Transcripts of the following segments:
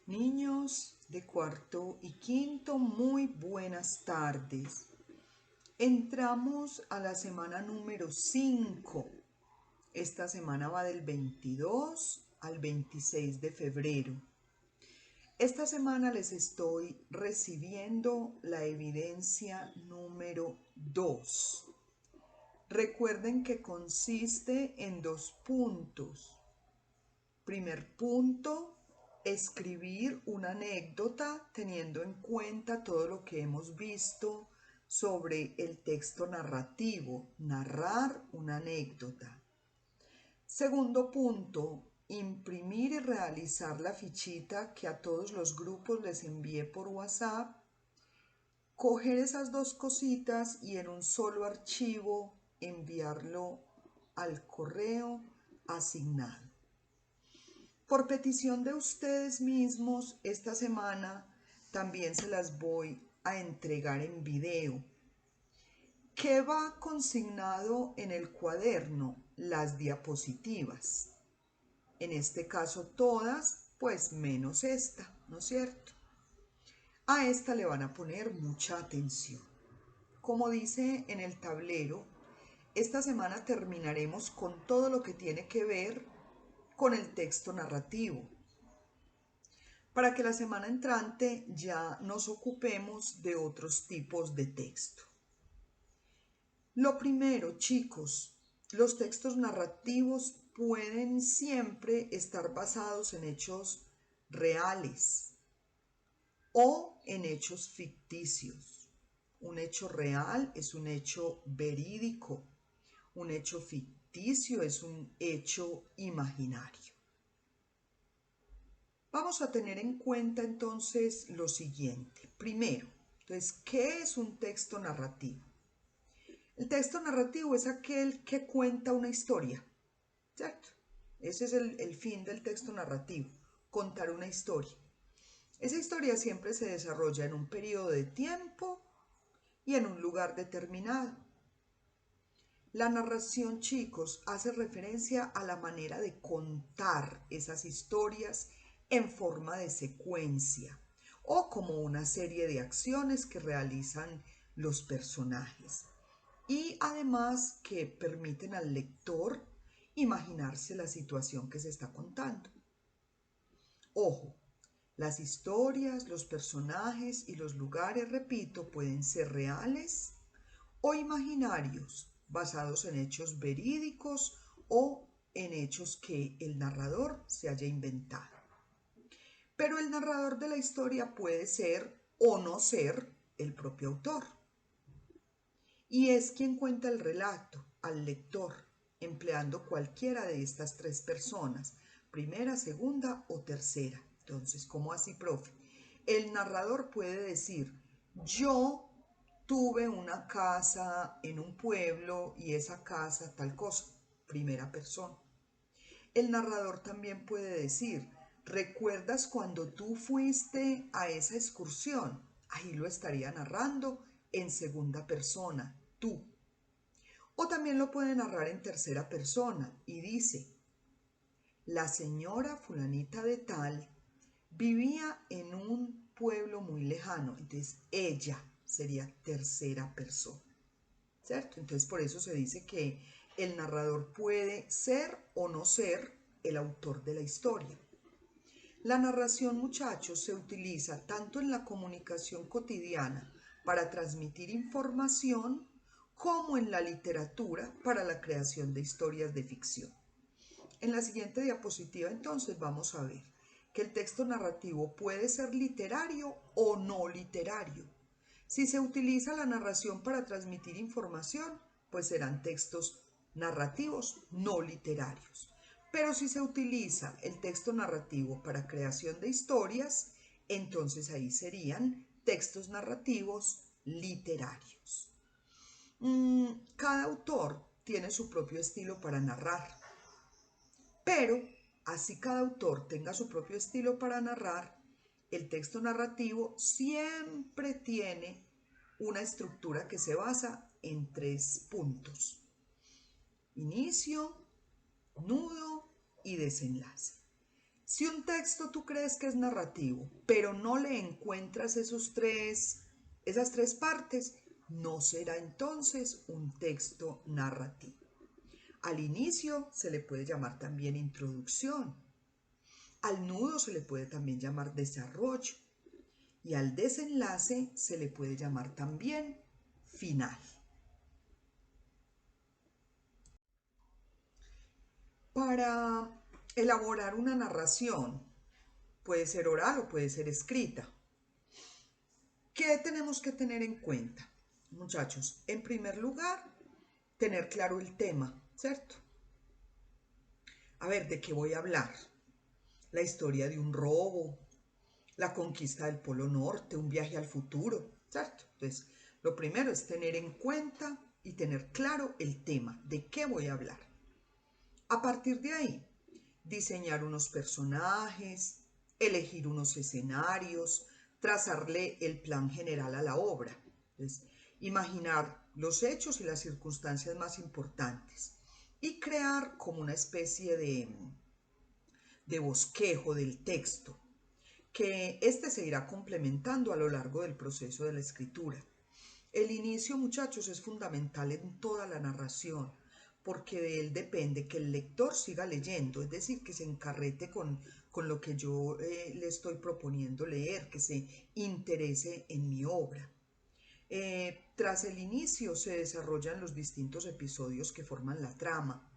Niños de cuarto y quinto, muy buenas tardes. Entramos a la semana número 5. Esta semana va del 22 al 26 de febrero. Esta semana les estoy recibiendo la evidencia número 2. Recuerden que consiste en 2 puntos. Primer punto, escribir una anécdota teniendo en cuenta todo lo que hemos visto sobre el texto narrativo, narrar una anécdota. Segundo punto, imprimir y realizar la fichita que a todos los grupos les envié por WhatsApp, coger esas dos cositas y en un solo archivo enviarlo al correo asignado. Por petición de ustedes mismos, esta semana también se las voy a entregar en video. ¿Qué va consignado en el cuaderno? Las diapositivas. En este caso todas, pues menos esta, ¿no es cierto? A esta le van a poner mucha atención. Como dice en el tablero, esta semana terminaremos con todo lo que tiene que ver con el texto narrativo, para que la semana entrante ya nos ocupemos de otros tipos de texto. Lo primero, chicos, los textos narrativos pueden siempre estar basados en hechos reales o en hechos ficticios. Un hecho real es un hecho verídico, un hecho ficticio es un hecho imaginario. Vamos a tener en cuenta entonces lo siguiente. Primero, entonces, ¿qué es un texto narrativo? El texto narrativo es aquel que cuenta una historia, ¿cierto? Ese es el fin del texto narrativo, contar una historia. Esa historia siempre se desarrolla en un periodo de tiempo y en un lugar determinado. La narración, chicos, hace referencia a la manera de contar esas historias en forma de secuencia o como una serie de acciones que realizan los personajes y además que permiten al lector imaginarse la situación que se está contando. Ojo, las historias, los personajes y los lugares, repito, pueden ser reales o imaginarios, basados en hechos verídicos o en hechos que el narrador se haya inventado. Pero el narrador de la historia puede ser o no ser el propio autor. Y es quien cuenta el relato al lector, empleando cualquiera de estas tres personas, primera, segunda o tercera. Entonces, ¿cómo así, profe? El narrador puede decir, yo tuve una casa en un pueblo y esa casa tal cosa, primera persona. El narrador también puede decir, ¿recuerdas cuando tú fuiste a esa excursión? Ahí lo estaría narrando en segunda persona, tú. O también lo puede narrar en tercera persona y dice, la señora fulanita de tal vivía en un pueblo muy lejano, entonces ella sería tercera persona, ¿cierto? Entonces por eso se dice que el narrador puede ser o no ser el autor de la historia. La narración, muchachos, se utiliza tanto en la comunicación cotidiana para transmitir información como en la literatura para la creación de historias de ficción. En la siguiente diapositiva entonces vamos a ver que el texto narrativo puede ser literario o no literario. Si se utiliza la narración para transmitir información, pues serán textos narrativos no literarios. Pero si se utiliza el texto narrativo para creación de historias, entonces ahí serían textos narrativos literarios. Cada autor tiene su propio estilo para narrar, pero así cada autor tenga su propio estilo para narrar, el texto narrativo siempre tiene una estructura que se basa en 3 puntos: inicio, nudo y desenlace. Si un texto tú crees que es narrativo, pero no le encuentras esas tres partes, no será entonces un texto narrativo. Al inicio se le puede llamar también introducción. Al nudo se le puede también llamar desarrollo. Y al desenlace se le puede llamar también final. Para elaborar una narración, puede ser oral o puede ser escrita. ¿Qué tenemos que tener en cuenta? Muchachos, en primer lugar, tener claro el tema, ¿cierto? A ver, ¿de qué voy a hablar? La historia de un robo, la conquista del Polo Norte, un viaje al futuro, ¿cierto? Entonces, lo primero es tener en cuenta y tener claro el tema, de qué voy a hablar. A partir de ahí, diseñar unos personajes, elegir unos escenarios, trazarle el plan general a la obra. Entonces, imaginar los hechos y las circunstancias más importantes y crear como una especie de bosquejo del texto, que este se irá complementando a lo largo del proceso de la escritura. El inicio, muchachos, es fundamental en toda la narración, porque de él depende que el lector siga leyendo, es decir, que se encarrete con lo que yo le estoy proponiendo leer, que se interese en mi obra. Tras el inicio se desarrollan los distintos episodios que forman la trama.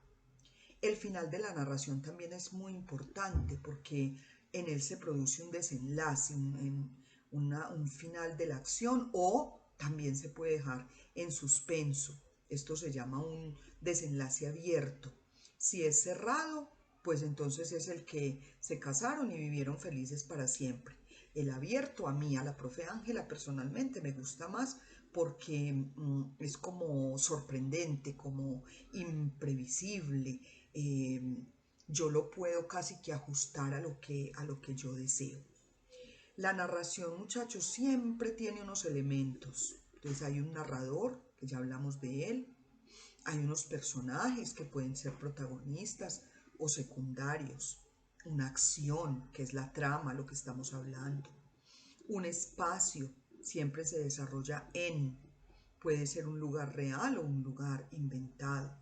El final de la narración también es muy importante porque en él se produce un desenlace, un final de la acción o también se puede dejar en suspenso. Esto se llama un desenlace abierto. Si es cerrado, pues entonces es el que se casaron y vivieron felices para siempre. El abierto a mí, a la profe Ángela personalmente me gusta más porque es como sorprendente, como imprevisible. eh, yo lo puedo casi que ajustar a lo que yo deseo. La narración, muchachos, siempre tiene unos elementos. Entonces hay un narrador, que ya hablamos de él, hay unos personajes que pueden ser protagonistas o secundarios, una acción, que es la trama, lo que estamos hablando, un espacio, siempre se desarrolla en, puede ser un lugar real o un lugar inventado,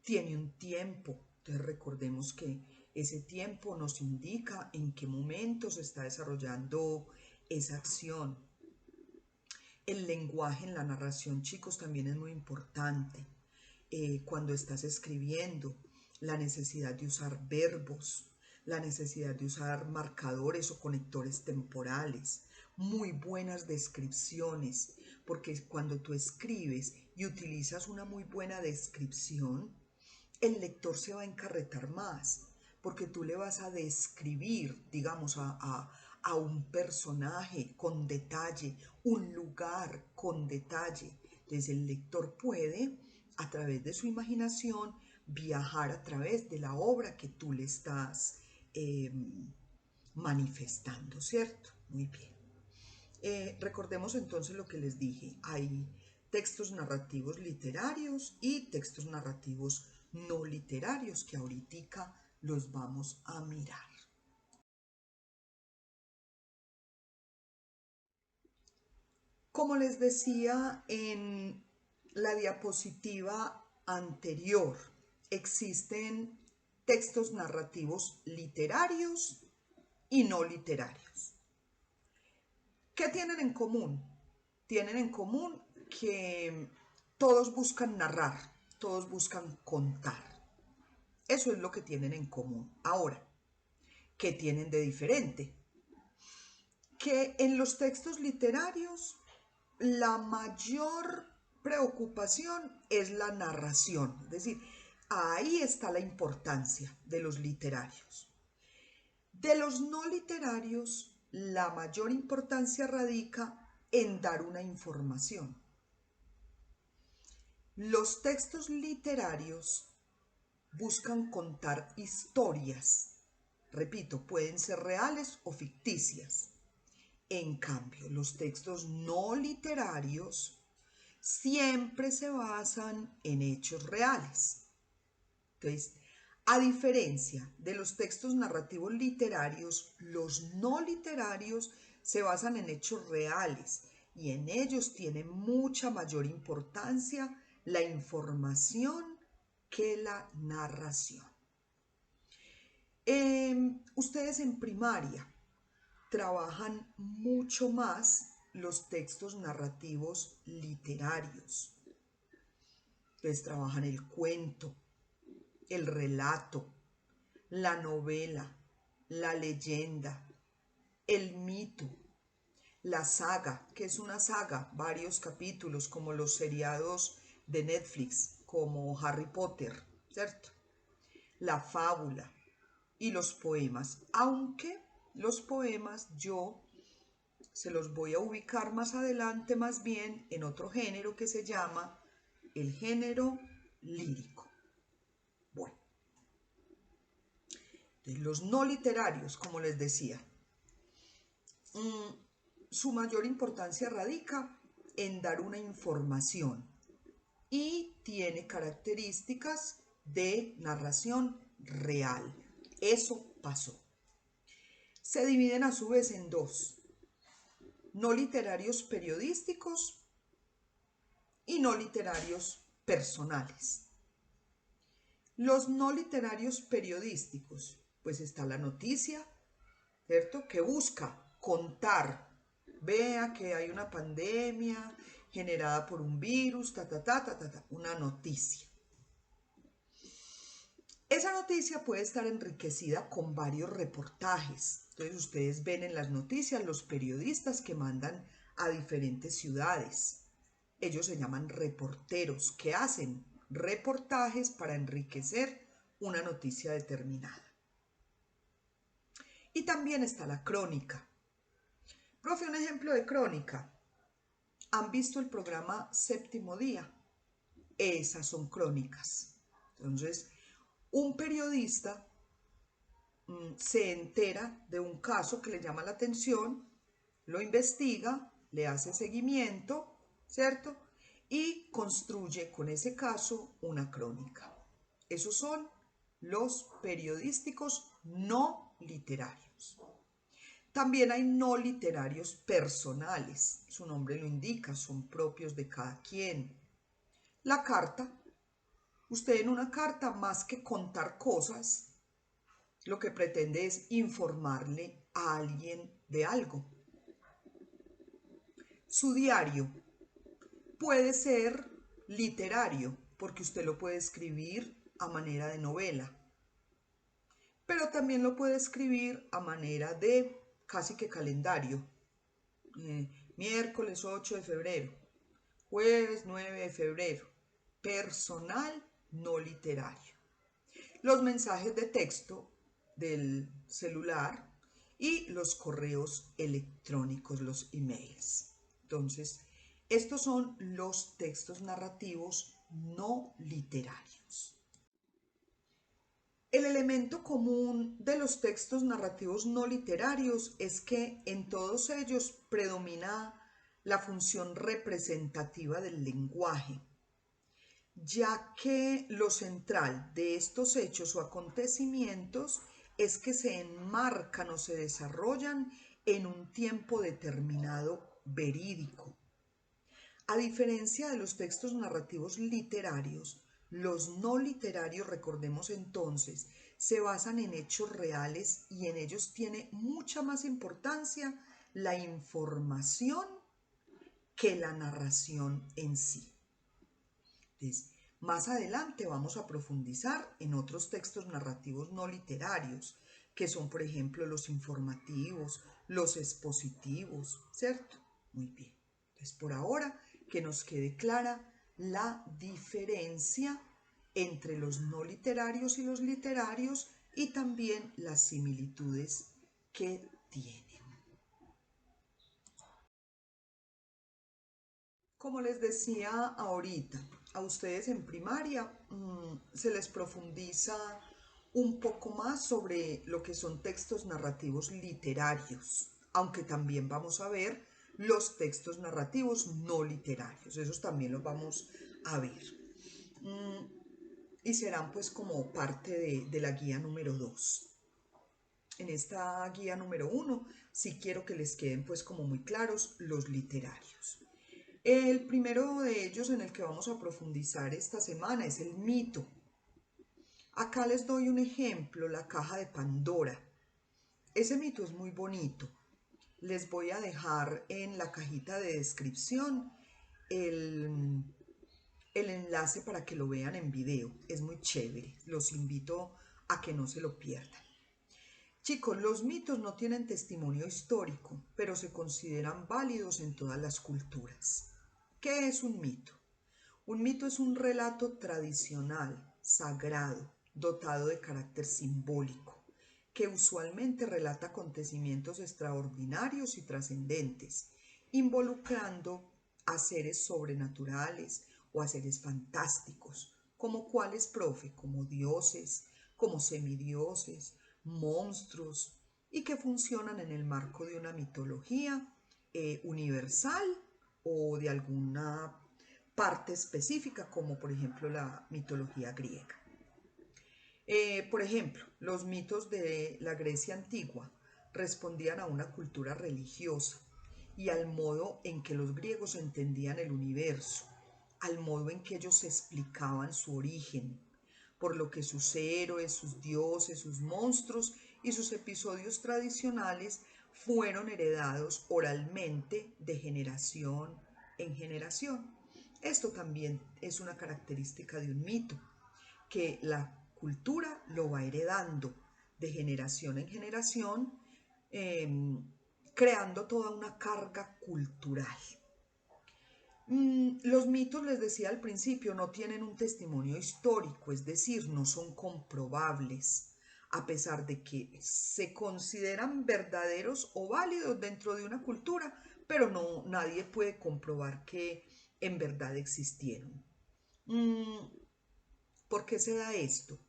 tiene un tiempo. Entonces recordemos que ese tiempo nos indica en qué momento se está desarrollando esa acción. El lenguaje en la narración, chicos, también es muy importante. Cuando estás escribiendo, la necesidad de usar verbos, la necesidad de usar marcadores o conectores temporales, muy buenas descripciones, porque cuando tú escribes y utilizas una muy buena descripción, el lector se va a encarretar más, porque tú le vas a describir, digamos, a un personaje con detalle, un lugar con detalle. Entonces el lector puede, a través de su imaginación, viajar a través de la obra que tú le estás manifestando, ¿cierto? Muy bien. Recordemos entonces lo que les dije. Hay textos narrativos literarios y textos narrativos no literarios que ahorita los vamos a mirar. Como les decía en la diapositiva anterior, existen textos narrativos literarios y no literarios. ¿Qué tienen en común? Tienen en común que todos buscan narrar, todos buscan contar. Eso es lo que tienen en común. Ahora, ¿qué tienen de diferente? Que en los textos literarios la mayor preocupación es la narración, es decir, ahí está la importancia de los literarios. De los no literarios, la mayor importancia radica en dar una información. Los textos literarios buscan contar historias. Repito, pueden ser reales o ficticias. En cambio, los textos no literarios siempre se basan en hechos reales. Entonces, A diferencia de los textos narrativos literarios, los no literarios se basan en hechos reales y en ellos tiene mucha mayor importancia la información que la narración. Ustedes en primaria trabajan mucho más los textos narrativos literarios. Entonces trabajan el cuento, el relato, la novela, la leyenda, el mito, la saga, que es una saga, varios capítulos, como los seriados de Netflix, como Harry Potter, ¿cierto? La fábula y los poemas, aunque los poemas yo se los voy a ubicar más adelante más bien en otro género que se llama el género lírico. Bueno, los no literarios, como les decía, su mayor importancia radica en dar una información y tiene características de narración real. Eso pasó. Se dividen a su vez en dos: no literarios periodísticos y no literarios personales. Los no literarios periodísticos, pues está la noticia, ¿cierto? Que busca contar, vea que hay una pandemia generada por un virus, una noticia. Esa noticia puede estar enriquecida con varios reportajes. Entonces ustedes ven en las noticias los periodistas que mandan a diferentes ciudades. Ellos se llaman reporteros, que hacen reportajes para enriquecer una noticia determinada. Y también está la crónica. Profe, un ejemplo de crónica. ¿Han visto el programa Séptimo Día? Esas son crónicas. Entonces, un periodista se entera de un caso que le llama la atención, lo investiga, le hace seguimiento, ¿cierto? Y construye con ese caso una crónica. Esos son los periodísticos no literarios. También hay no literarios personales, su nombre lo indica, son propios de cada quien. La carta, usted en una carta, más que contar cosas, lo que pretende es informarle a alguien de algo. Su diario puede ser literario, porque usted lo puede escribir a manera de novela, pero también lo puede escribir a manera de casi que calendario. Miércoles 8 de febrero, jueves 9 de febrero, personal no literario. Los mensajes de texto del celular y los correos electrónicos, los emails. Entonces, estos son los textos narrativos no literarios. El elemento común de los textos narrativos no literarios es que en todos ellos predomina la función representativa del lenguaje, ya que lo central de estos hechos o acontecimientos es que se enmarcan o se desarrollan en un tiempo determinado verídico. A diferencia de los textos narrativos literarios, los no literarios, recordemos entonces, se basan en hechos reales y en ellos tiene mucha más importancia la información que la narración en sí. Entonces, más adelante vamos a profundizar en otros textos narrativos no literarios, que son, por ejemplo, los informativos, los expositivos, ¿cierto? Muy bien. Entonces, por ahora, que nos quede clara la diferencia entre los no literarios y los literarios y también las similitudes que tienen. Como les decía ahorita, a ustedes en primaria se les profundiza un poco más sobre lo que son textos narrativos literarios, aunque también vamos a ver los textos narrativos no literarios, esos también los vamos a ver. y serán pues como parte de la guía número 2. En esta guía número 1 sí quiero que les queden pues como muy claros los literarios. El primero de ellos en el que vamos a profundizar esta semana es el mito. Acá les doy un ejemplo, la caja de Pandora. Ese mito es muy bonito. Les voy a dejar en la cajita de descripción el, el enlace para que lo vean en video. Es muy chévere. Los invito a que no se lo pierdan. Chicos, los mitos no tienen testimonio histórico, pero se consideran válidos en todas las culturas. ¿Qué es un mito? Un mito es un relato tradicional, sagrado, dotado de carácter simbólico, que usualmente relata acontecimientos extraordinarios y trascendentes, involucrando a seres sobrenaturales o a seres fantásticos, como cuáles, profe, como dioses, como semidioses, monstruos, y que funcionan en el marco de una mitología universal o de alguna parte específica, como por ejemplo la mitología griega. Por ejemplo, los mitos de la Grecia antigua respondían a una cultura religiosa y al modo en que los griegos entendían el universo, al modo en que ellos explicaban su origen, por lo que sus héroes, sus dioses, sus monstruos y sus episodios tradicionales fueron heredados oralmente de generación en generación. Esto también es una característica de un mito, que la cultura lo va heredando de generación en generación, eh, creando toda una carga cultural. Los mitos, les decía al principio, no tienen un testimonio histórico, es decir, no son comprobables, a pesar de que se consideran verdaderos o válidos dentro de una cultura, pero no, nadie puede comprobar que en verdad existieron. ¿Por qué se da esto?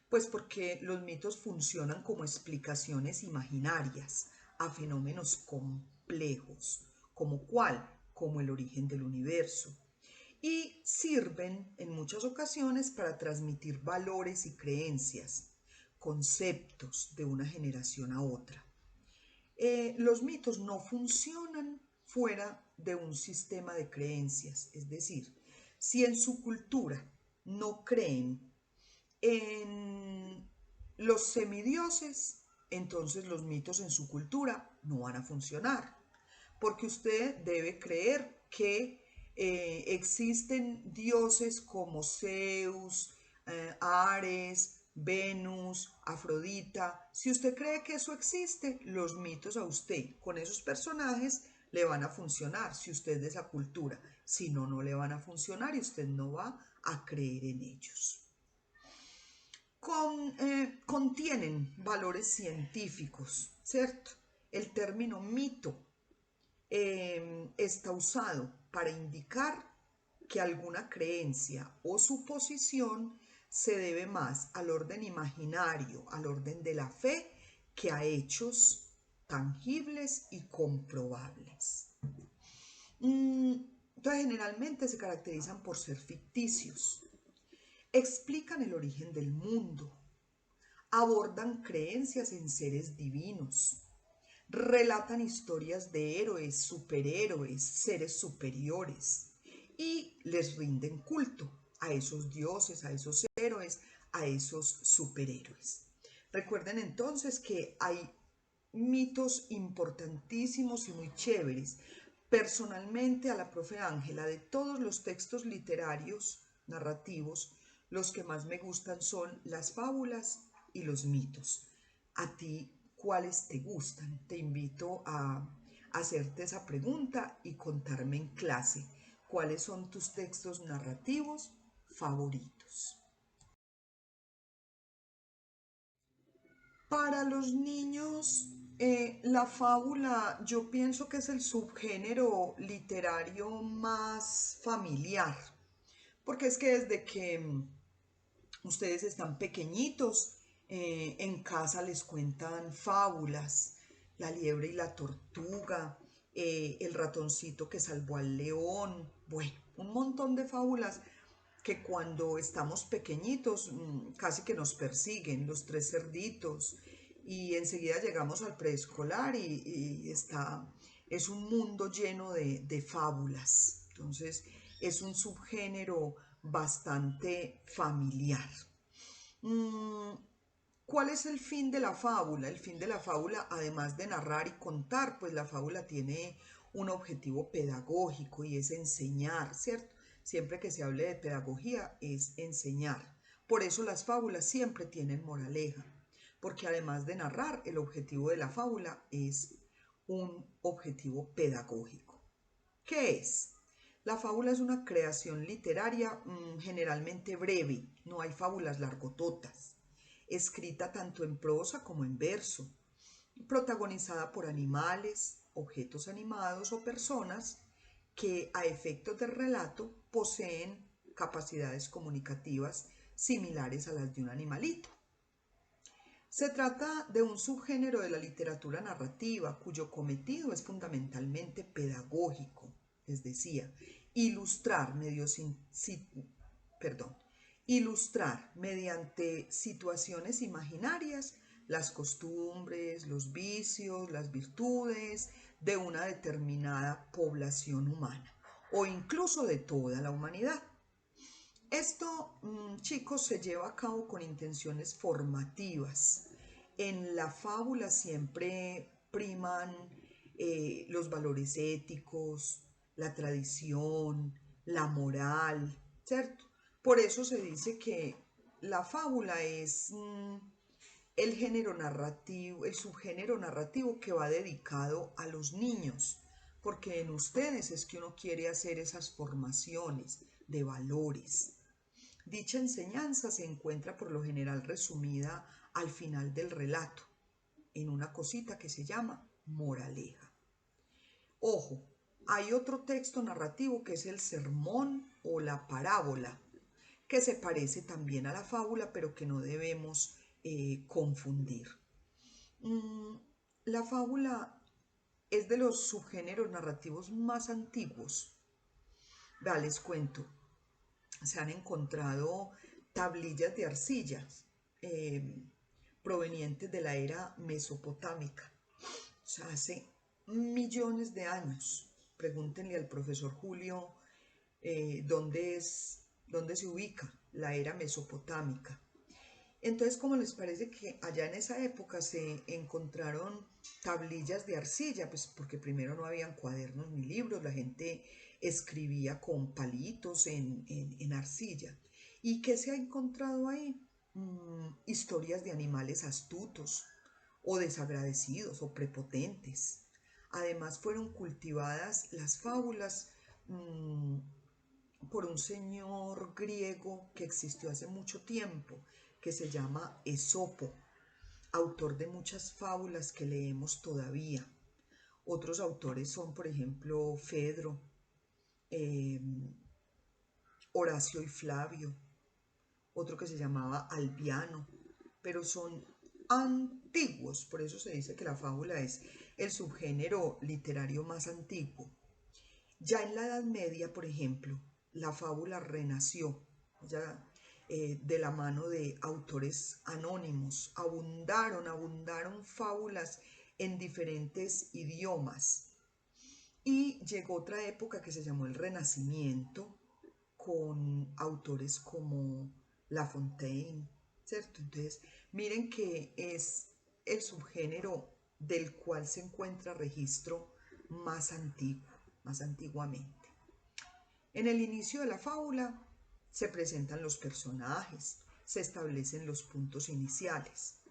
Pues porque los mitos funcionan como explicaciones imaginarias a fenómenos complejos, como cuál, como el origen del universo, y sirven en muchas ocasiones para transmitir valores y creencias, conceptos de una generación a otra. Los mitos no funcionan fuera de un sistema de creencias, es decir, si en su cultura no creen en los semidioses, entonces los mitos en su cultura no van a funcionar, porque usted debe creer que existen dioses como Zeus, Ares, Venus, Afrodita. Si usted cree que eso existe, los mitos a usted con esos personajes le van a funcionar si usted es de esa cultura. Si no, no le van a funcionar y usted no va a creer en ellos. Contienen valores científicos, ¿cierto? El término mito está usado para indicar que alguna creencia o suposición se debe más al orden imaginario, al orden de la fe, que a hechos tangibles y comprobables. Entonces, generalmente se caracterizan por ser ficticios, explican el origen del mundo, abordan creencias en seres divinos, relatan historias de héroes, superhéroes, seres superiores y les rinden culto a esos dioses, a esos héroes, a esos superhéroes. Recuerden entonces que hay mitos importantísimos y muy chéveres. Personalmente a la profe Ángela, de todos los textos literarios, narrativos, los que más me gustan son las fábulas y los mitos. ¿A ti cuáles te gustan? Te invito a hacerte esa pregunta y contarme en clase cuáles son tus textos narrativos favoritos. Para los niños, la fábula yo pienso que es el subgénero literario más familiar, porque es que desde que ustedes están pequeñitos, en casa les cuentan fábulas, la liebre y la tortuga, el ratoncito que salvó al león, bueno, un montón de fábulas que cuando estamos pequeñitos casi que nos persiguen los tres cerditos y enseguida llegamos al preescolar y es un mundo lleno de fábulas. Entonces es un subgénero bastante familiar. Mm, ¿Cuál es el fin de la fábula? El fin de la fábula, además de narrar y contar, pues la fábula tiene un objetivo pedagógico y es enseñar, ¿cierto? Siempre que se hable de pedagogía es enseñar. Por eso las fábulas siempre tienen moraleja, porque además de narrar, el objetivo de la fábula es un objetivo pedagógico. ¿Qué es? La fábula es una creación literaria generalmente breve, no hay fábulas largototas, escrita tanto en prosa como en verso, protagonizada por animales, objetos animados o personas que a efectos del relato poseen capacidades comunicativas similares a las de un animalito. Se trata de un subgénero de la literatura narrativa cuyo cometido es fundamentalmente pedagógico, les decía, ilustrar, perdón, ilustrar mediante situaciones imaginarias las costumbres, los vicios, las virtudes de una determinada población humana o incluso de toda la humanidad. Esto, chicos, se lleva a cabo con intenciones formativas. En la fábula siempre priman los valores éticos, la tradición, la moral, ¿cierto? Por eso se dice que la fábula es el género narrativo, el subgénero narrativo que va dedicado a los niños, porque en ustedes es que uno quiere hacer esas formaciones de valores. Dicha enseñanza se encuentra por lo general resumida al final del relato, en una cosita que se llama moraleja. Ojo, hay otro texto narrativo que es el sermón o la parábola, que se parece también a la fábula, pero que no debemos confundir. Mm, la fábula es de los subgéneros narrativos más antiguos. Vea, les cuento, se han encontrado tablillas de arcillas eh, provenientes de la era mesopotámica, o sea, hace millones de años. Pregúntenle al profesor Julio dónde se ubica la era mesopotámica. Entonces, ¿cómo les parece que allá en esa época se encontraron tablillas de arcilla? Pues porque primero no habían cuadernos ni libros, la gente escribía con palitos en arcilla. ¿Y qué se ha encontrado ahí? Historias de animales astutos o desagradecidos o prepotentes. Además fueron cultivadas las fábulas mmm, por un señor griego que existió hace mucho tiempo, que se llama Esopo, autor de muchas fábulas que leemos todavía. Otros autores son, por ejemplo, Fedro, eh, Horacio y Flavio, otro que se llamaba Albiano, pero son antiguos, por eso se dice que la fábula es el subgénero literario más antiguo. Ya en la Edad Media, por ejemplo, la fábula renació, ya de la mano de autores anónimos. Abundaron fábulas en diferentes idiomas. Y llegó otra época que se llamó el Renacimiento, con autores como La Fontaine, ¿cierto? Entonces, miren que es el subgénero del cual se encuentra registro más antiguo, más antiguamente. En el inicio de la fábula se presentan los personajes, se establecen los puntos iniciales.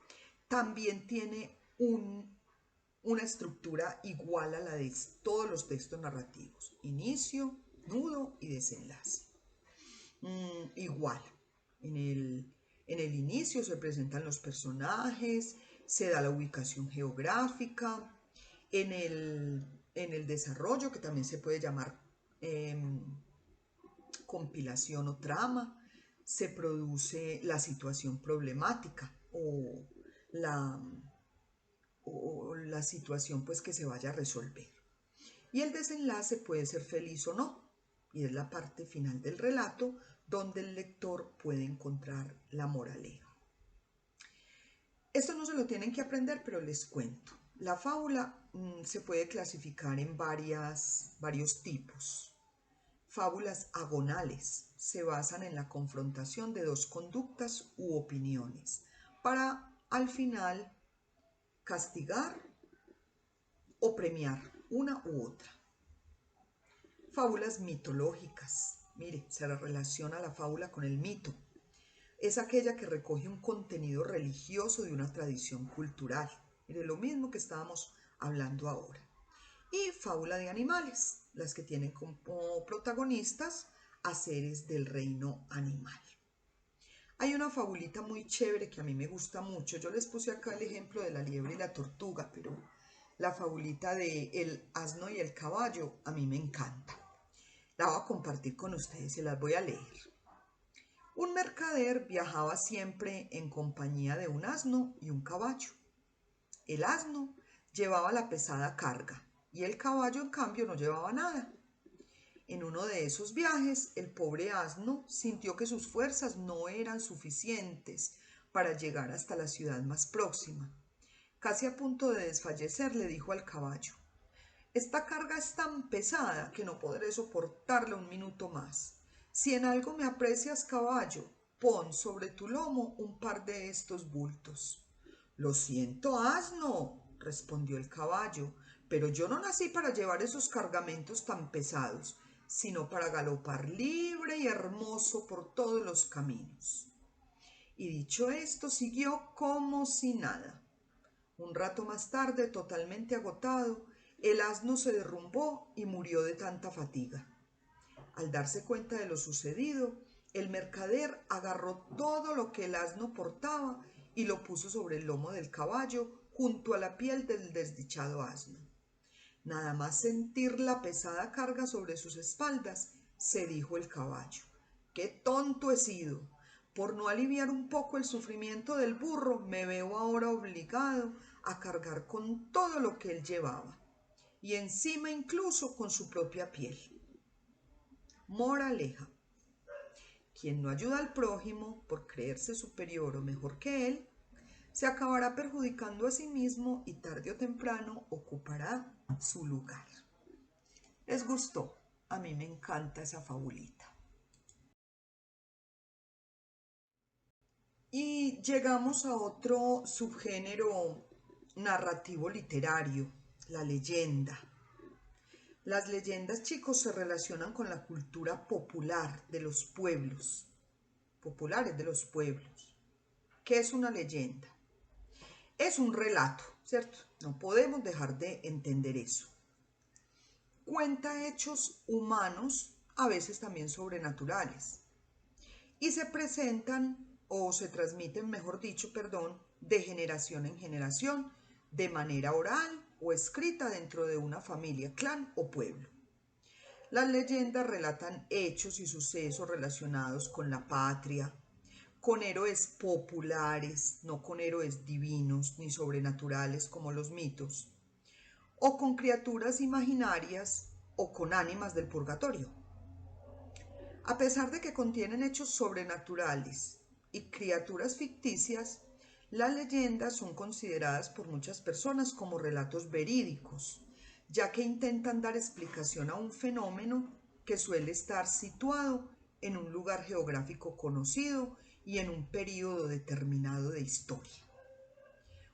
También tiene una estructura igual a la de todos los textos narrativos: inicio, nudo y desenlace. Igual, en el inicio se presentan los personajes, se da la ubicación geográfica, en el desarrollo, que también se puede llamar eh, compilación o trama, se produce la situación problemática la, o la situación pues que se vaya a resolver. Y el desenlace puede ser feliz o no. y es la parte final del relato donde el lector puede encontrar la moraleja. Esto no se lo tienen que aprender, pero les cuento. La fábula se puede clasificar en varios tipos. Fábulas agonales se basan en la confrontación de dos conductas u opiniones para al final castigar o premiar una u otra. Fábulas mitológicas. Mire, se relaciona la fábula con el mito. Es aquella que recoge un contenido religioso de una tradición cultural. Mire, lo mismo que estábamos hablando ahora. Y fábula de animales, las que tienen como protagonistas a seres del reino animal. Hay una fabulita muy chévere que a mí me gusta mucho. Yo les puse acá el ejemplo de la liebre y la tortuga, pero la fabulita de el asno y el caballo a mí me encanta. La voy a compartir con ustedes y las voy a leer. Un mercader viajaba siempre en compañía de un asno y un caballo. El asno llevaba la pesada carga y el caballo en cambio no llevaba nada. En uno de esos viajes, el pobre asno sintió que sus fuerzas no eran suficientes para llegar hasta la ciudad más próxima. Casi a punto de desfallecer, le dijo al caballo: «Esta carga es tan pesada que no podré soportarla un minuto más. Si en algo me aprecias, caballo, pon sobre tu lomo un par de estos bultos». «Lo siento, asno», respondió el caballo, «pero yo no nací para llevar esos cargamentos tan pesados, sino para galopar libre y hermoso por todos los caminos». Y dicho esto, siguió como si nada. Un rato más tarde, totalmente agotado, el asno se derrumbó y murió de tanta fatiga. Al darse cuenta de lo sucedido, el mercader agarró todo lo que el asno portaba y lo puso sobre el lomo del caballo junto a la piel del desdichado asno. Nada más sentir la pesada carga sobre sus espaldas, se dijo el caballo: «¡Qué tonto he sido! Por no aliviar un poco el sufrimiento del burro, me veo ahora obligado a cargar con todo lo que él llevaba, y encima incluso con su propia piel». Moraleja: quien no ayuda al prójimo por creerse superior o mejor que él, se acabará perjudicando a sí mismo y tarde o temprano ocupará su lugar. ¿Les gustó? A mí me encanta esa fabulita. Y llegamos a otro subgénero narrativo literario, la leyenda. Las leyendas, chicos, se relacionan con la cultura popular de los pueblos, populares de los pueblos. ¿Qué es una leyenda? Es un relato, ¿cierto? No podemos dejar de entender eso. Cuenta hechos humanos, a veces también sobrenaturales, y se presentan o se transmiten, mejor dicho, perdón, de generación en generación, de manera oral o escrita dentro de una familia, clan o pueblo. Las leyendas relatan hechos y sucesos relacionados con la patria, con héroes populares, no con héroes divinos ni sobrenaturales como los mitos, o con criaturas imaginarias o con ánimas del purgatorio. A pesar de que contienen hechos sobrenaturales y criaturas ficticias, las leyendas son consideradas por muchas personas como relatos verídicos, ya que intentan dar explicación a un fenómeno que suele estar situado en un lugar geográfico conocido y en un periodo determinado de historia.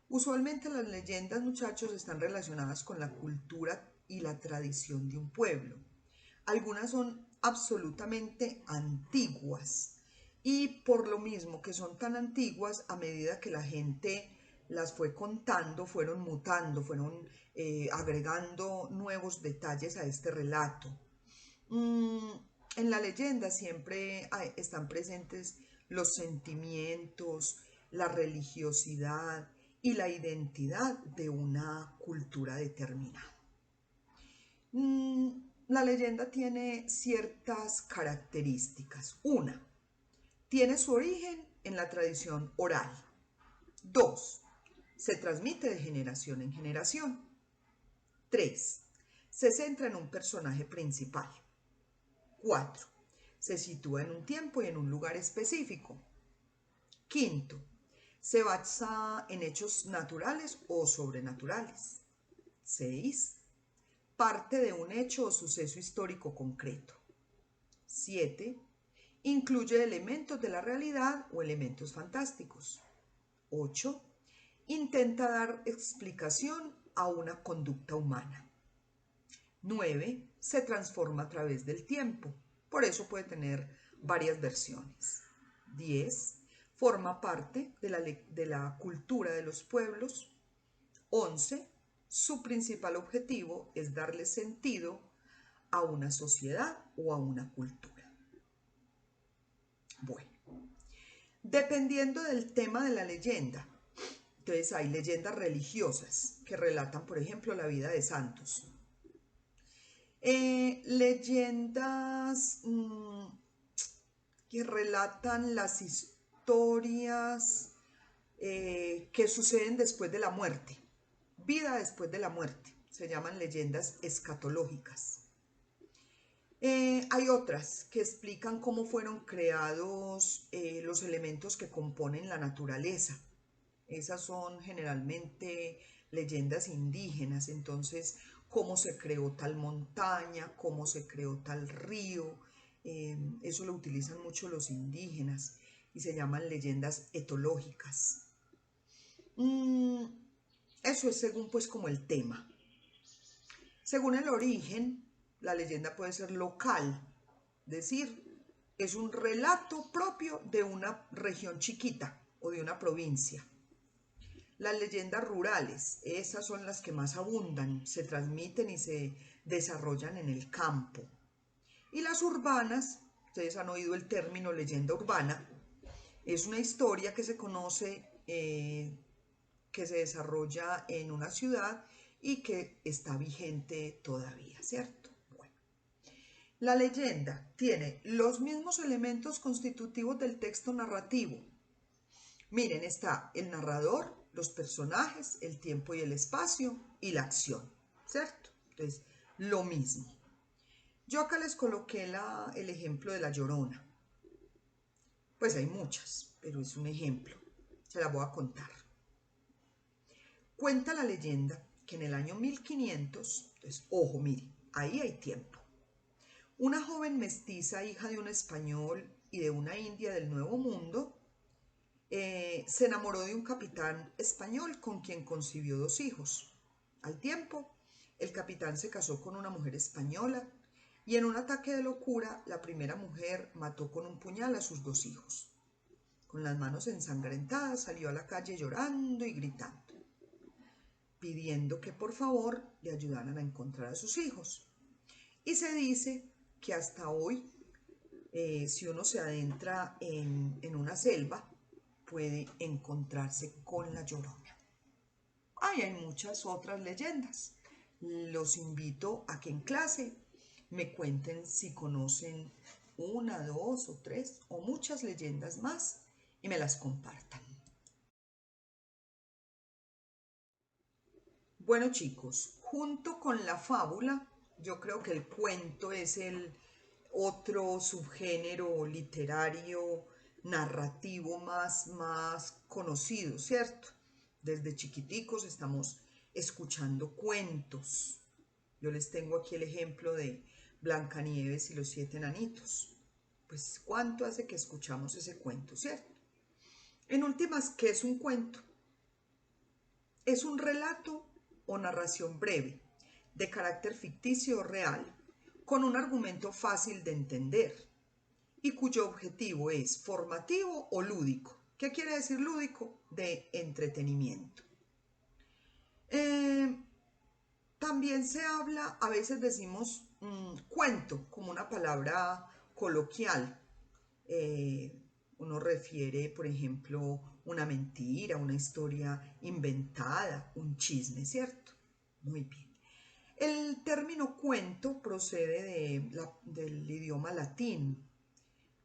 Usualmente las leyendas, muchachos, están relacionadas con la cultura y la tradición de un pueblo. Algunas son absolutamente antiguas y por lo mismo que son tan antiguas, a medida que la gente las fue contando, fueron mutando, fueron agregando nuevos detalles a este relato. En la leyenda siempre están presentes los sentimientos, la religiosidad y la identidad de una cultura determinada. La leyenda tiene ciertas características. Una, tiene su origen en la tradición oral. Dos, se transmite de generación en generación. Tres, se centra en un personaje principal. 4. Se sitúa en un tiempo y en un lugar específico. Quinto, se basa en hechos naturales o sobrenaturales. 6. Parte de un hecho o suceso histórico concreto. 7. Incluye elementos de la realidad o elementos fantásticos. 8. Intenta dar explicación a una conducta humana. 9. Se transforma a través del tiempo. Por eso puede tener varias versiones. 10. Forma parte de la cultura de los pueblos. 11. Su principal objetivo es darle sentido a una sociedad o a una cultura. Bueno, dependiendo del tema de la leyenda, entonces hay leyendas religiosas que relatan, por ejemplo, la vida de santos. Leyendas que relatan las historias que suceden después de la muerte, vida después de la muerte, se llaman leyendas escatológicas. Hay otras que explican cómo fueron creados los elementos que componen la naturaleza. Esas son generalmente leyendas indígenas, entonces cómo se creó tal montaña, cómo se creó tal río, eso lo utilizan mucho los indígenas y se llaman leyendas etológicas. Eso es según pues como el tema. Según el origen, la leyenda puede ser local, es decir, es un relato propio de una región chiquita o de una provincia. Las leyendas rurales, esas son las que más abundan, se transmiten y se desarrollan en el campo. Y las urbanas, ustedes han oído el término leyenda urbana, es una historia que se conoce, que se desarrolla en una ciudad y que está vigente todavía, ¿cierto? Bueno, la leyenda tiene los mismos elementos constitutivos del texto narrativo. Miren, está el narrador, los personajes, el tiempo y el espacio y la acción, ¿cierto? Entonces, lo mismo. Yo acá les coloqué el ejemplo de La Llorona. Pues hay muchas, pero es un ejemplo. Se la voy a contar. Cuenta la leyenda que en el año 1500, entonces, ojo, mire, ahí hay tiempo. Una joven mestiza, hija de un español y de una india del Nuevo Mundo, se enamoró de un capitán español con quien concibió 2 hijos. Al tiempo, el capitán se casó con una mujer española y en un ataque de locura, la primera mujer mató con un puñal a sus 2 hijos. Con las manos ensangrentadas salió a la calle llorando y gritando, pidiendo que por favor le ayudaran a encontrar a sus hijos. Y se dice que hasta hoy, si uno se adentra en una selva, puede encontrarse con la Llorona. Hay muchas otras leyendas. Los invito a que en clase me cuenten si conocen 1, 2 o 3 o muchas leyendas más y me las compartan. Bueno chicos, junto con la fábula, yo creo que el cuento es el otro subgénero literario narrativo más conocido, ¿cierto? Desde chiquiticos estamos escuchando cuentos. Yo les tengo aquí el ejemplo de Blancanieves y los 7 enanitos. Pues, ¿cuánto hace que escuchamos ese cuento, cierto? En últimas, ¿qué es un cuento? Es un relato o narración breve, de carácter ficticio o real, con un argumento fácil de entender y cuyo objetivo es formativo o lúdico. ¿Qué quiere decir lúdico? De entretenimiento. También se habla, a veces decimos cuento como una palabra coloquial. Uno refiere, por ejemplo, una mentira, una historia inventada, un chisme, ¿cierto? Muy bien. El término cuento procede del idioma latín,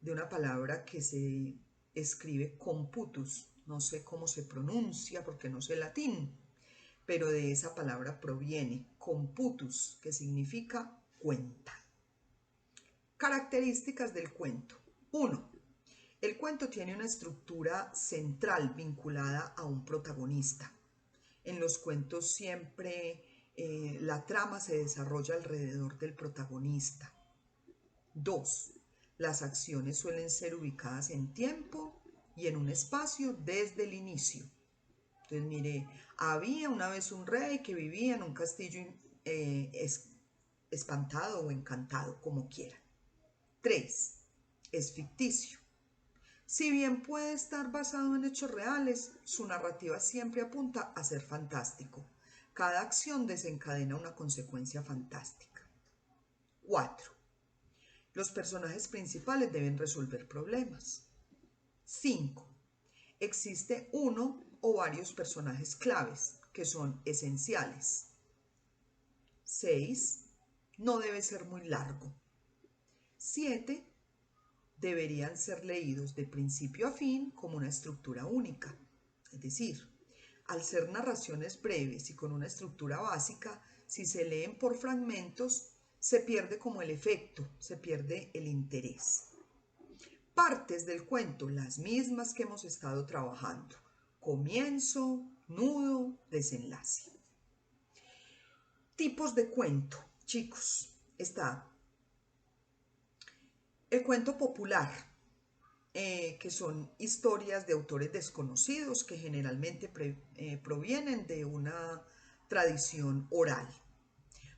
de una palabra que se escribe computus. No sé cómo se pronuncia porque no sé latín, pero de esa palabra proviene computus, que significa cuenta. Características del cuento. 1. El cuento tiene una estructura central vinculada a un protagonista. En los cuentos siempre la trama se desarrolla alrededor del protagonista. 2. Las acciones suelen ser ubicadas en tiempo y en un espacio desde el inicio. Entonces, mire, había una vez un rey que vivía en un castillo espantado o encantado, como quiera. 3. Es ficticio. Si bien puede estar basado en hechos reales, su narrativa siempre apunta a ser fantástico. Cada acción desencadena una consecuencia fantástica. 4. Los personajes principales deben resolver problemas. 5. Existe uno o varios personajes claves que son esenciales. 6. No debe ser muy largo. 7. Deberían ser leídos de principio a fin como una estructura única. Es decir, al ser narraciones breves y con una estructura básica, si se leen por fragmentos, se pierde como el efecto, se pierde el interés. Partes del cuento, las mismas que hemos estado trabajando. Comienzo, nudo, desenlace. Tipos de cuento, chicos. Está el cuento popular, que son historias de autores desconocidos que generalmente provienen de una tradición oral.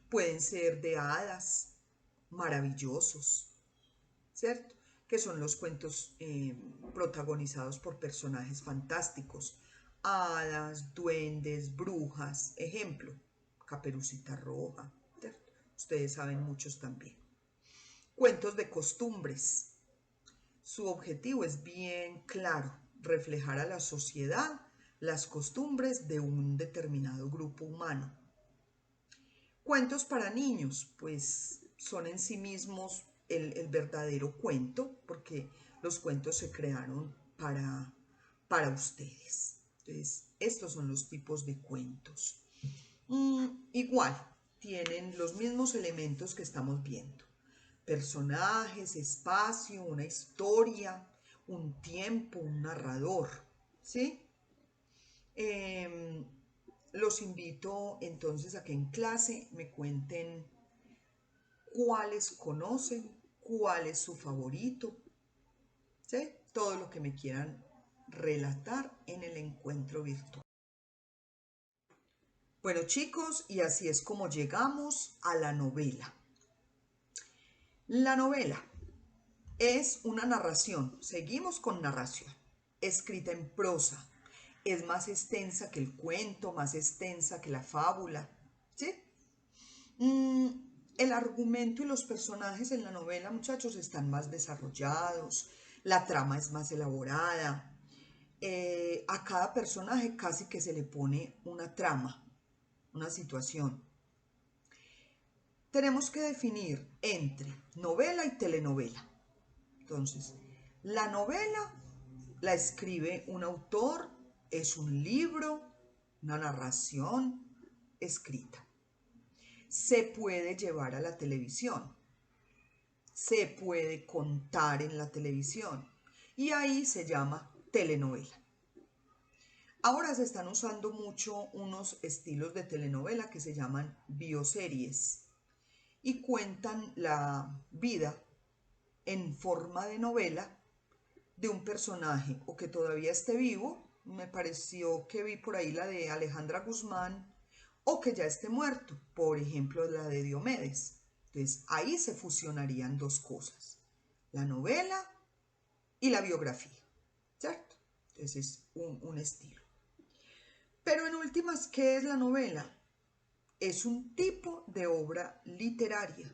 Pueden ser de hadas, maravillosos, ¿cierto? Que son los cuentos protagonizados por personajes fantásticos. Hadas, duendes, brujas, ejemplo, Caperucita Roja, ¿cierto? Ustedes saben muchos también. Cuentos de costumbres. Su objetivo es bien claro, reflejar a la sociedad las costumbres de un determinado grupo humano. Cuentos para niños, pues son en sí mismos el verdadero cuento, porque los cuentos se crearon para ustedes. Entonces, estos son los tipos de cuentos. Igual, tienen los mismos elementos que estamos viendo. Personajes, espacio, una historia, un tiempo, un narrador, ¿sí? Los invito entonces a que en clase me cuenten cuáles conocen, cuál es su favorito, ¿sí? Todo lo que me quieran relatar en el encuentro virtual. Bueno, chicos, y así es como llegamos a la novela. La novela es una narración, seguimos con narración, escrita en prosa. Es más extensa que el cuento, más extensa que la fábula, ¿sí? El argumento y los personajes en la novela, muchachos, están más desarrollados, la trama es más elaborada. A cada personaje casi que se le pone una trama, una situación. Tenemos que definir entre novela y telenovela. Entonces, la novela la escribe un autor, es un libro, una narración escrita. Se puede llevar a la televisión, se puede contar en la televisión y ahí se llama telenovela. Ahora se están usando mucho unos estilos de telenovela que se llaman bioseries y cuentan la vida en forma de novela de un personaje o que todavía esté vivo, me pareció que vi por ahí la de Alejandra Guzmán, o que ya esté muerto, por ejemplo la de Diomedes. Entonces ahí se fusionarían dos cosas, la novela y la biografía, ¿cierto? Entonces es un estilo. Pero en últimas, ¿qué es la novela? Es un tipo de obra literaria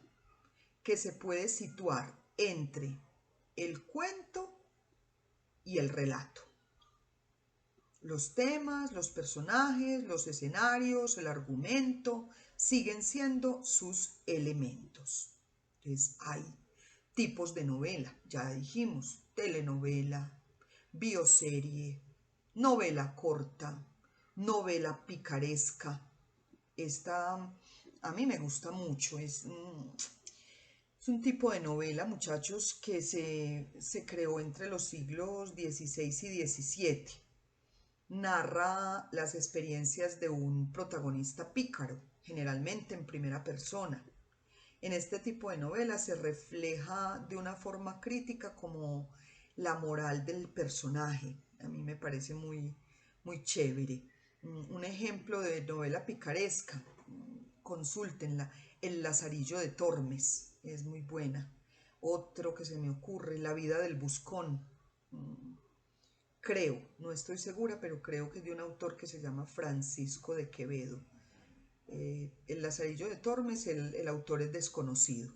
que se puede situar entre el cuento y el relato. Los temas, los personajes, los escenarios, el argumento siguen siendo sus elementos. Entonces hay tipos de novela, ya dijimos, telenovela, bioserie, novela corta, novela picaresca. Esta a mí me gusta mucho, Es un tipo de novela, muchachos, que se creó entre los siglos XVI y XVII. Narra las experiencias de un protagonista pícaro, generalmente en primera persona. En este tipo de novelas se refleja de una forma crítica como la moral del personaje. A mí me parece muy chévere. Un ejemplo de novela picaresca, consúltenla, El Lazarillo de Tormes, es muy buena. Otro que se me ocurre, La vida del buscón. Creo, no estoy segura, pero creo que es de un autor que se llama Francisco de Quevedo. El Lazarillo de Tormes, el autor es desconocido.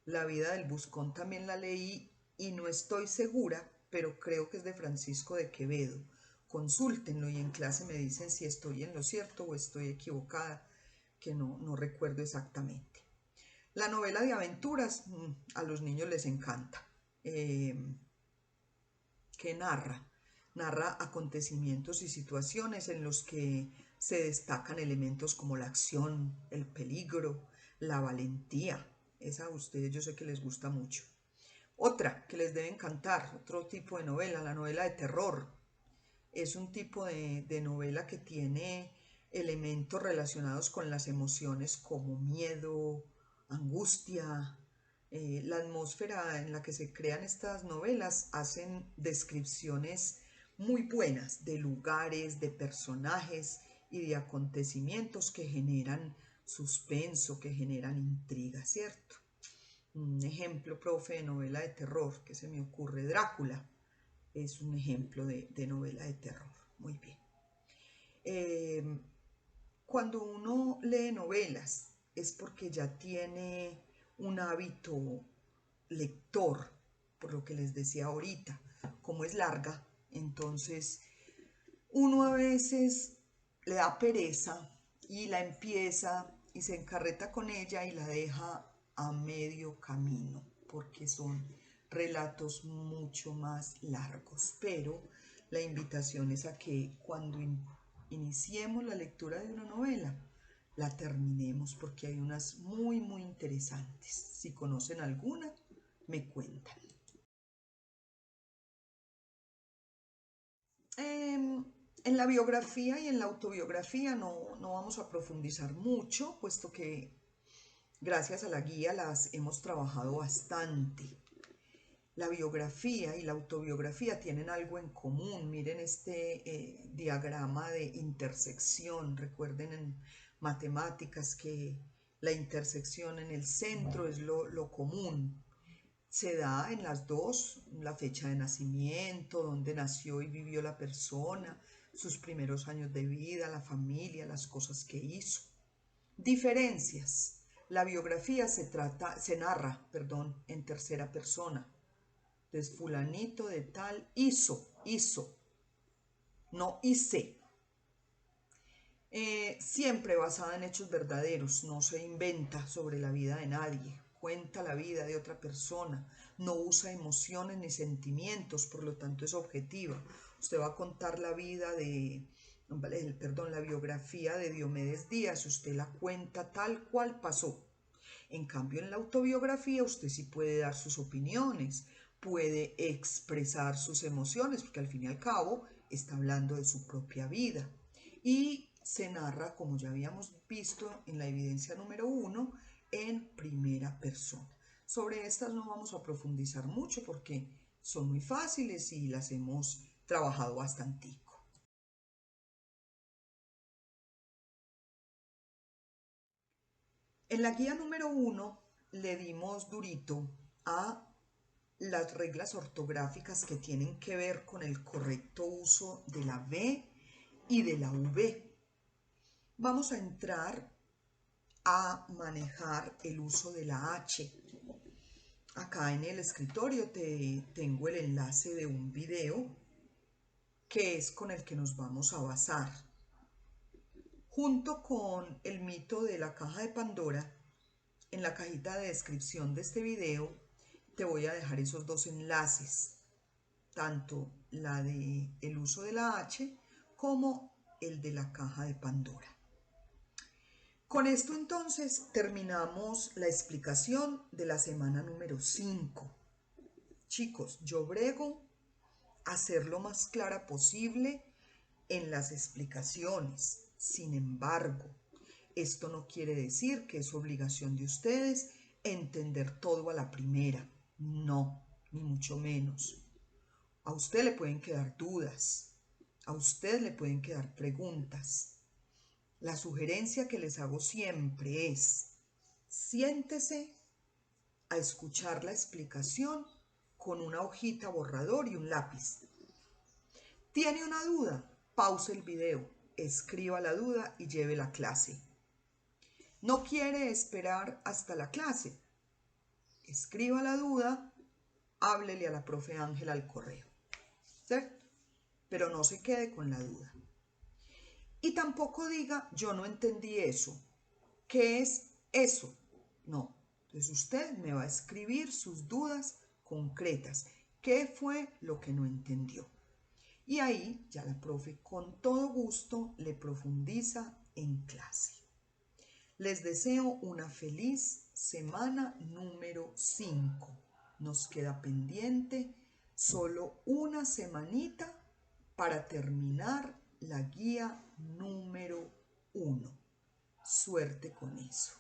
La vida del buscón también la leí y no estoy segura, pero creo que es de Francisco de Quevedo. Consúltenlo y en clase me dicen si estoy en lo cierto o estoy equivocada, que no recuerdo exactamente. La novela de aventuras a los niños les encanta. Que narra acontecimientos y situaciones en los que se destacan elementos como la acción, el peligro, la valentía. Esa a ustedes yo sé que les gusta mucho. Otra que les debe encantar, otro tipo de novela, la novela de terror. Es un tipo de novela que tiene elementos relacionados con las emociones como miedo, angustia. La atmósfera en la que se crean estas novelas hacen descripciones muy buenas de lugares, de personajes y de acontecimientos que generan suspenso, que generan intriga, ¿cierto? Un ejemplo, profe, de novela de terror que se me ocurre, Drácula, es un ejemplo de novela de terror. Muy bien. Eh, Cuando uno lee novelas es porque ya tiene un hábito lector, por lo que les decía ahorita, como es larga, entonces uno a veces le da pereza y la empieza y se encarreta con ella y la deja a medio camino, porque son relatos mucho más largos. Pero la invitación es a que cuando iniciemos la lectura de una novela, la terminemos, porque hay unas muy interesantes. Si conocen alguna, me cuentan. En la biografía y en la autobiografía no vamos a profundizar mucho, puesto que gracias a la guía las hemos trabajado bastante. La biografía y la autobiografía tienen algo en común. Miren este diagrama de intersección. Recuerden en matemáticas que la intersección en el centro es lo común. Se da en las dos, la fecha de nacimiento, dónde nació y vivió la persona, sus primeros años de vida, la familia, las cosas que hizo. Diferencias. La biografía se narra, en tercera persona. Entonces, fulanito de tal hizo, no hice. Siempre basada en hechos verdaderos, no se inventa sobre la vida de nadie, cuenta la vida de otra persona, no usa emociones ni sentimientos, por lo tanto es objetiva. Usted va a contar la vida la biografía de Diomedes Díaz, usted la cuenta tal cual pasó. En cambio, en la autobiografía usted sí puede dar sus opiniones, puede expresar sus emociones, porque al fin y al cabo está hablando de su propia vida. Y se narra, como ya habíamos visto en la evidencia número 1, en primera persona. Sobre estas no vamos a profundizar mucho porque son muy fáciles y las hemos trabajado bastante. En la guía número 1 le dimos durito a las reglas ortográficas que tienen que ver con el correcto uso de la V y de la V. Vamos a entrar a manejar el uso de la H. Acá en el escritorio tengo el enlace de un video que es con el que nos vamos a basar. Junto con el mito de la caja de Pandora, en la cajita de descripción de este video te voy a dejar esos dos enlaces, tanto la de el uso de la H como el de la caja de Pandora. Con esto entonces terminamos la explicación de la semana número 5. Chicos, yo brego a ser lo más clara posible en las explicaciones. Sin embargo, esto no quiere decir que es obligación de ustedes entender todo a la primera. No, ni mucho menos. A usted le pueden quedar dudas, a usted le pueden quedar preguntas. La sugerencia que les hago siempre es, siéntese a escuchar la explicación con una hojita borrador y un lápiz. ¿Tiene una duda? Pause el video, escriba la duda y lleve la clase. ¿No quiere esperar hasta la clase? Escriba la duda, háblele a la profe Ángela al correo, ¿cierto? Pero no se quede con la duda. Y tampoco diga, yo no entendí eso. ¿Qué es eso? No. Entonces usted me va a escribir sus dudas concretas. ¿Qué fue lo que no entendió? Y ahí ya la profe con todo gusto le profundiza en clase. Les deseo una feliz semana número 5. Nos queda pendiente solo una semanita para terminar la guía número 1. Suerte con eso.